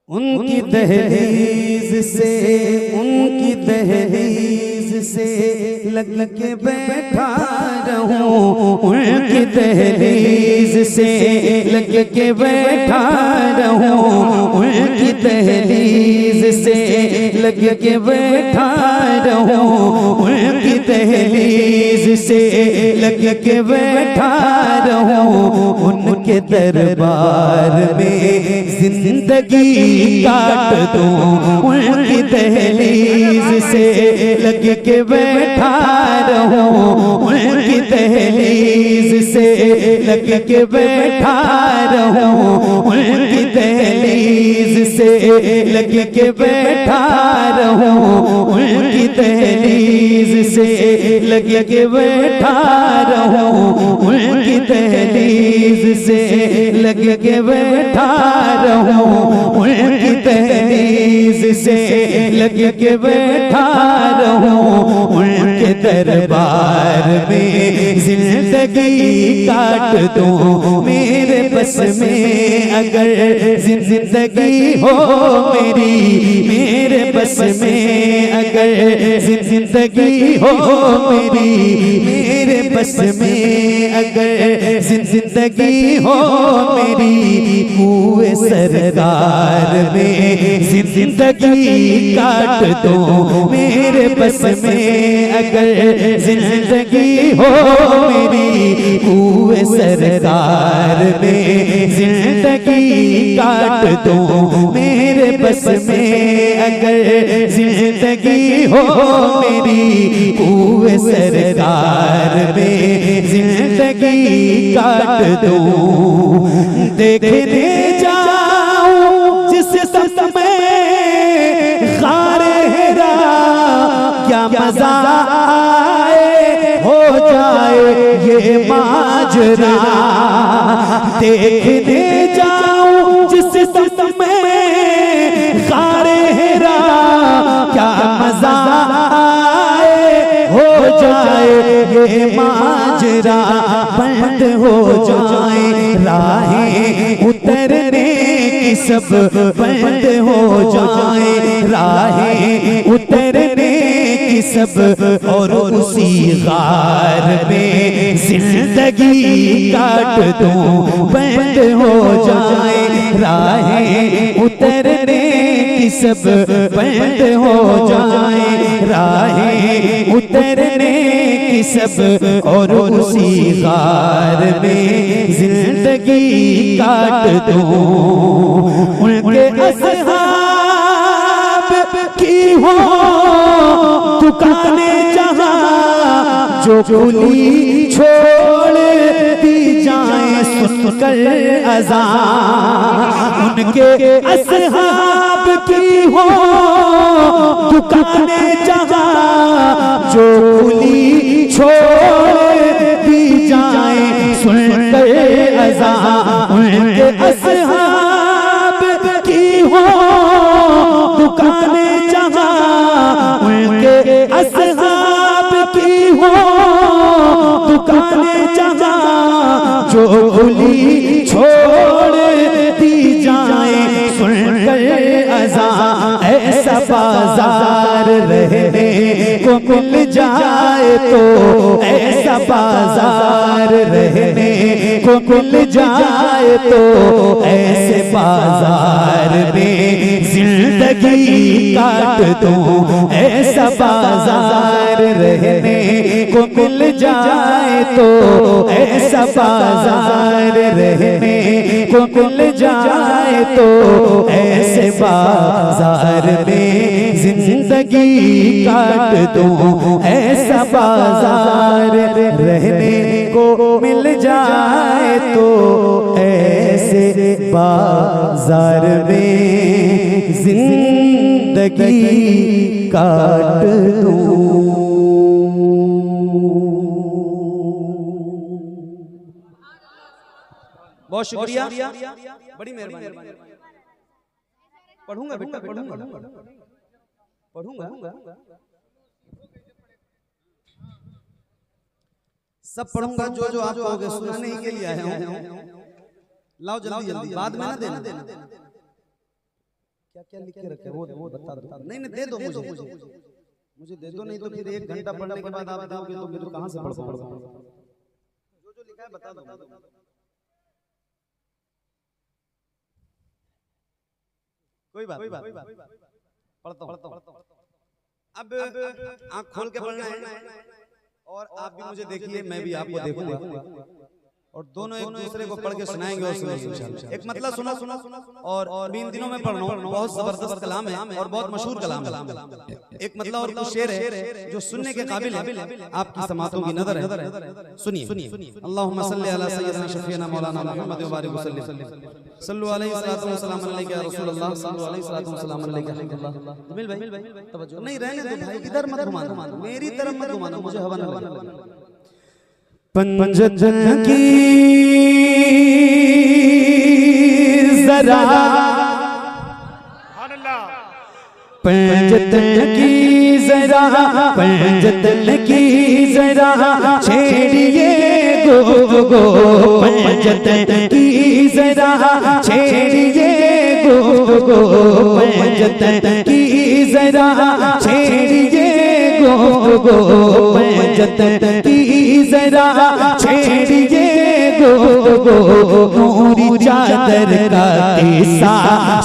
उनकी दहलीज से उनकी दहलीज से लग के बैठा रहूं, उनकी दहलीज से लग के बैठा रहूं, उनकी दहलीज से लग के बैठा रहूं, उनकी दहलीज से लग के बैठा रहूं, उनके दरबार में जिंदगी काट दूं, उनकी दहलीज से लग के बैठा रहूं, उनकी दहलीज से लग के बैठा रहूं, उनकी दहलीज से लग के बैठा रहूं, उनकी दहलीज से लग के बैठा रहूं, उनकी दहलीज से लग के बैठा रहूं, उनकी दहलीज से लग के बैठा रहूं, उनके दरबार में जिंदगी काट दूं, मेरे बस में अगर जिंदगी हो मेरी, मेरे बस में अगर जिंदगी हो मेरी, मेरे बस में अगर जिंदगी हो मेरी, कुएं सरदार में जिंदगी काट दो, मेरे बस में अगर जिंदगी हो मेरी, कुएं सरदार में जिंदगी काट दो, मेरे बस में अगर जिंदगी हो मेरी, कुएं सरदार में जिंदगी काट दो। देखने जाऊं जिस सत में खारे हेरा, क्या मजा आए हो जाए ये माजरा, देखने जाऊं जिस सत में खारे हेरा, क्या मजा आए हो जाए ये माजरा, बंद हो जाए राहें उतरने की सब बंद हो जाए, राहें उतरने की सब, और उसी गार में जिंदगी काट दूं, बंद हो जाए राहें उतरने की सब, बंद हो जाए राहें उतरने की सब, और उसी गार में जिंदगी काट दूं, उनके असहाब की हो दुकानें जहां जो खुली छोड़ दी जाए सुनकर अज़ान, उनके असहाब की हो दुकानें जहां जो खुली छोड़ दी जाए सुनकर अज़ान, उनके असहाब की हो दुकानें जहां, उनके असहाब की हो दुकानें जहां जो खुली छोड़ दी जाए सुनकर अज़ान, ऐसा बाजार रहने को मिल जाए तो, ऐसा बाजार रहने को मिल जाए तो, ऐसे बाजार में जिंदगी काट दूं, ऐसा बाजार रहने को मिल जाए तो, ऐसा बाजार रहने को मिल जाए तो, ऐसे बाजार में जिंदगी काट दूं, ऐसा बाजार रहने को मिल जाए तो, ऐसे बाजार में जिंदगी काट दूं। बहुत शुक्रिया, बड़ी मेहरबानी। पढ़ूंगा बेटा, पढ़ूंगा सब पढ़ूंगा, जो जो आप कहोगे सुनाने के लिए आया हूं। लाओ जल्दी जल्दी, बाद में ना देना। क्या क्या लिख के रखे वो बता दो। नहीं नहीं दे दो मुझे दे दो, नहीं तो फिर 1 घंटा पढ़ने के बाद आप दोगे तो मैं कहां से पढ़ पाऊंगा। जो लिखा है बता दो। कोई बात पढ़ता हूं। अब आंख खोल के पढ़ना है और आप भी मुझे देखिए, मैं भी आपको देखूंगा और दोनों एक दूसरे को पढ़ के सुनाएंगे और सुनेंगे। एक मतलब सुना और इन दिनों में पढ़ रहा हूँ, बहुत जबरदस्त कलाम है और बहुत मशहूर कलाम है। एक मतलब और कुछ शेर है जो सुनने के काबिल है, आपकी समातों की नजर है। सुनिए। अल्लाहुम्मा सल्ली अला सय्यदना शफीना मौलाना मुहम्मद व बारिक वसल्लिम सल्लु अलैहि सल्लल्लाहु अलैहि वसल्लम अलैका या रसूलल्लाह सल्लल्लाहु अलैहि वसल्लम अलैका हल्लल्लाह। जमील भाई तवज्जो नहीं रहने दो भाई, इधर मत घुमाना, मेरी तरफ मत घुमाना, मुझे हवा न लगे। पंजतन की जरा पंजतन की जरा पंजतन की जरा छेड़िए गो पंजतन की जरा छेड़िए गो पंजतन की जरा छेड़िए गो पंजतन की जरा छेड़िए गो नूरी चादर का किस्सा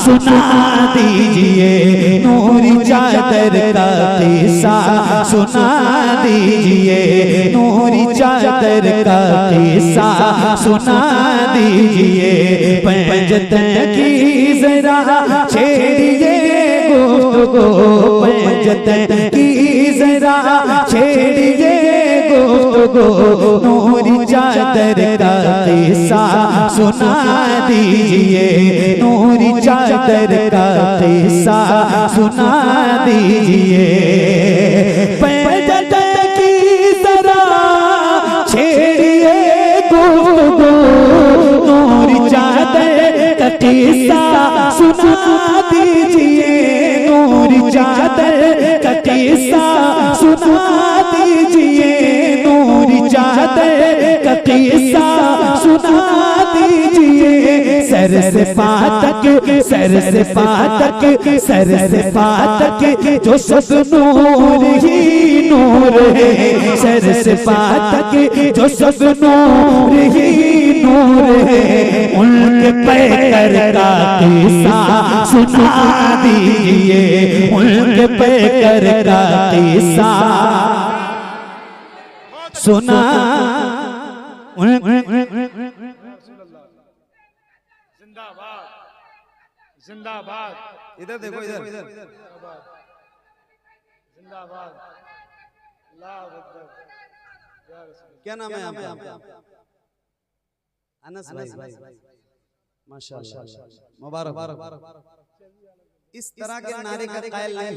सुना दीजिए, नूरी चादर का किस्सा सुना दीजिए, नूरी चादर का किस्सा सुना दीजिए। पंजतन की जरा छेड़िए गो पंजतन की जरा छेड़िए गो नूरी चादर का किस्सा सुना दीजिए, नूरी चादर का किस्सा सुना दीजिए। पंजतन की जरा छेड़िए गो नूरी चादर का किस्सा सुना दीजिए, नूरी चादर का किस्सा सुना दीजिए, नूरी चादर का किस्सा सुना दीजिए। सर से पातक सर से पातक सर से पातक जो सब नूर ही नूर है, सर से पातक जो सब नूर ही नूर है, उनके पैकर का किस्सा सुना दीजिए, उनके पैकर का किस्सा सुना। जिंदाबाद जिंदाबाद, इधर देखो इधर जिंदाबाद। क्या नाम है आपका? अनस भाई माशाल्लाह मुबारक। इस तरह के नारे का कायल नहीं।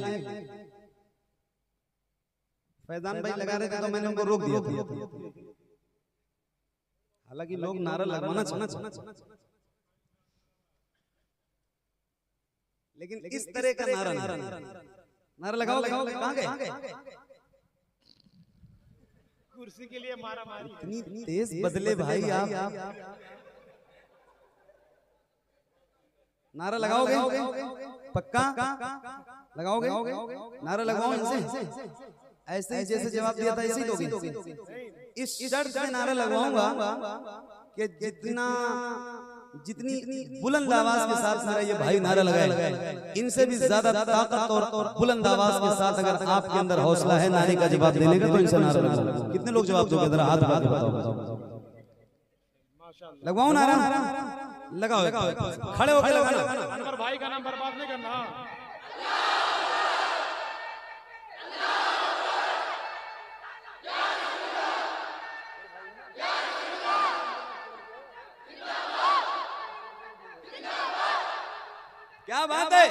फैजान भाई लगा रहे थे तो मैंने उनको रोक दिया था, हालांकि लोग नारा लगवाना चाहते, लेकिन इस तरह का नारा लगाओ कहां गए? कुर्सी के लिए मारा मारी इतनी तेज बदले भाई आप। नारा लगाओगे? पक्का लगाओगे? नारा लगाओ इनसे, ऐसे ही जैसे जवाब दिया था ऐसे ही दोगे। इस शर्त से नारा लगवाऊंगा कि जितनी बुलंद आवाज के साथ मेरा ये भाई नारा लगाए, इनसे भी ज्यादा ताकत और बुलंद आवाज के साथ अगर आपके अंदर हौसला है नारे का जवाब देने का तो इनसे नारा लगाओ। कितने लोग जवाब दोगे? जरा हाथ बताओ। लगवाओ नारा, लगाओ, खड़े होकर लगाना। अनवर भाई का नाम बर्बाद नहीं करना। क्या बात है?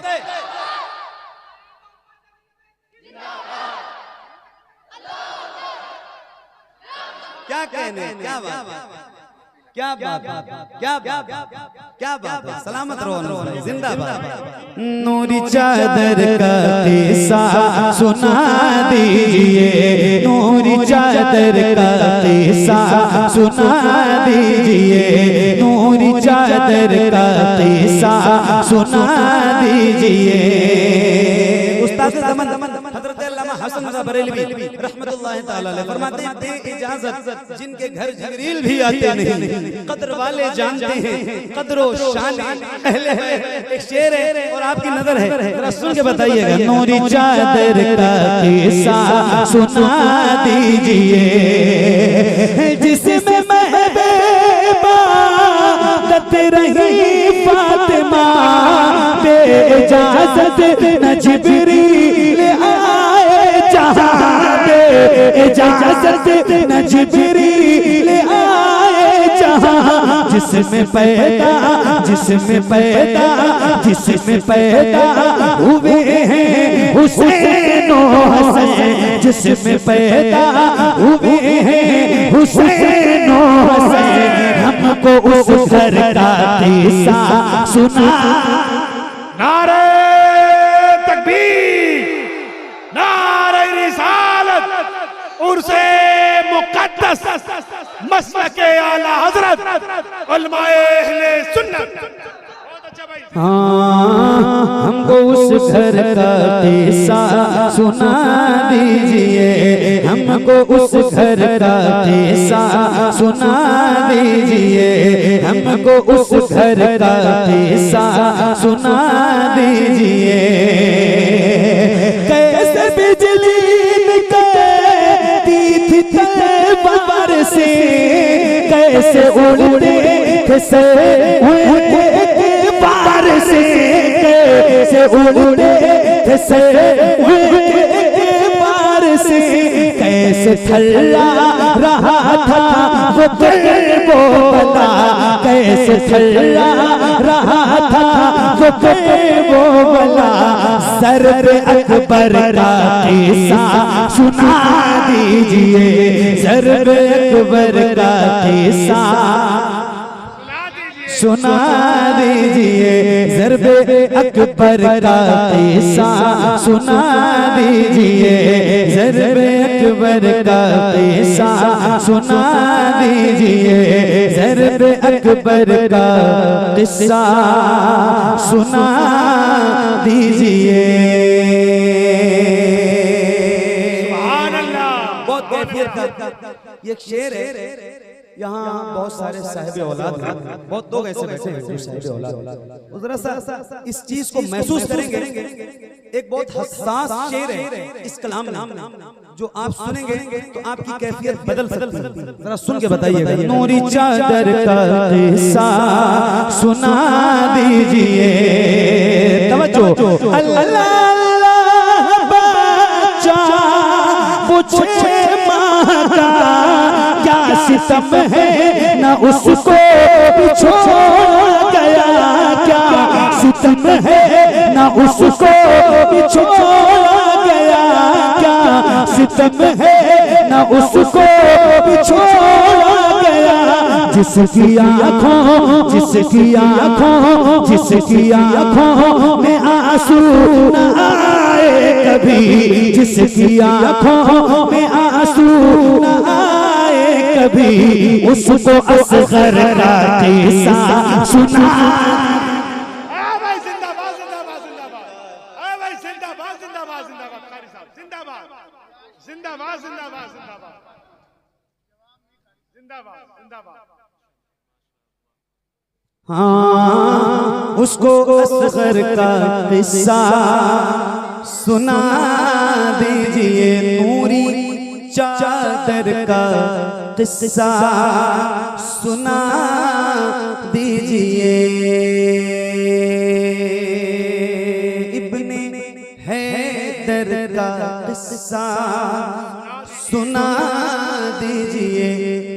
क्या कहने, क्या बात, क्या बात, क्या बात, क्या बात है। सलामत रहो, जिंदाबाद। नूरी चादर का किस्सा सुना दीजिए, नूरी चादर का किस्सा सुना दीजिए, नूरी चादर चादर का किस्सा सुना दीजिए। उस्ताद ज़मान हज़रत अल्लामा हसन रज़ा बरेलवी रहमतुल्लाह ताला अलैह फरमाते हैं, बे इजाजत जिनके घर जिब्रील भी आते नहीं, कद्र वाले जानते हैं कद्रो शान अहले है। एक शेर है और आपकी नजर है, जरा सुन के बताइएगा। नूरी चादर का किस्सा सुना दीजिए, जिसमें महबूबा रही फातिमा, बे इजाजत न जिब्रील आए जहां, बे इजाजत न जिब्रील आए जहां। जिसमें पैदा हुए हैं हुसैन और हसन, जिसमें पैदा हुए हैं हुसैन और हसन, हमको उस घर का किस्सा सुना। नारे तकबीर, नारे रिसालत, उर्से मुक़द्दस, मसलके आला हज़रत, उलमाए अहले सुन्नत। हमको उस घर का किस्सा सुना दीजिए, हमको उस घर का किस्सा सुना दीजिए, हमको उस घर का किस्सा सुना दीजिए। कैसे बिजली निकलती थी तलवार से, कैसे उड़ते से बार से, कैसे उड़ते से बार से, कैसे थल्ला रहा था वो बला, कैसे थल्ला रहा था वो बला। सर पे अकबर का किस्सा सुना दीजिए, सर पे अकबर का किस्सा सुना दीजिए, ज़रबे अकबर का किस्सा सुना दीजिए, ज़रबे अकबर का किस्सा सुना दीजिए, ज़रबे अकबर का किस्सा सुना दीजिए। सुभान अल्लाह। बहुत कैफियत का ये शेर है। यहाँ बहुत सारे साहिब औलाद हैं, बहुत लोग ऐसे बैठे हैं जो साहिब औलाद, जरा सा इस चीज को महसूस करेंगे। एक बहुत हसास शेर है इस कलाम में, जो आप सुनेंगे तो आपकी कैफियत बदल सकती है। जरा सुन के बताइएगा। नूरी चादर का किस्सा सुना दीजिए, तवज्जो। अल्लाह बच्चा पूछे माँ का क्या सितम है, न उसको छोड़ गया, क्या सितम है न उसको छोड़ गया, क्या सितम है न उसको छोड़ गया। जिसकी आँखों में आंसू न आए कभी, जिसकी आँखों में आंसू न आए कभी, उसको असगर का किस्सा सुना। भाई जिंदाबाद जिंदाबाद जिंदाबाद, भाई जिंदाबाद जिंदाबाद जिंदाबाद, कारी साहब जिंदाबाद जिंदाबाद जिंदाबाद जिंदाबाद जिंदाबाद जिंदाबाद। हाँ, उसको असगर का किस्सा सुना दीजिए, नूरी चादर का किस्सा सुना दीजिए। इब्ने हैदर का किस्सा सुना दीजिए,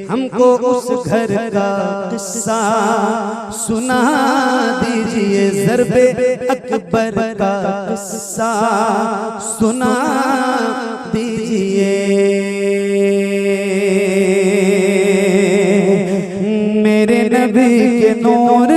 हमको उस घर का किस्सा सुना दीजिए। ज़रबे अकबर का किस्सा सुना दीजिए। मेरे नबी के नूर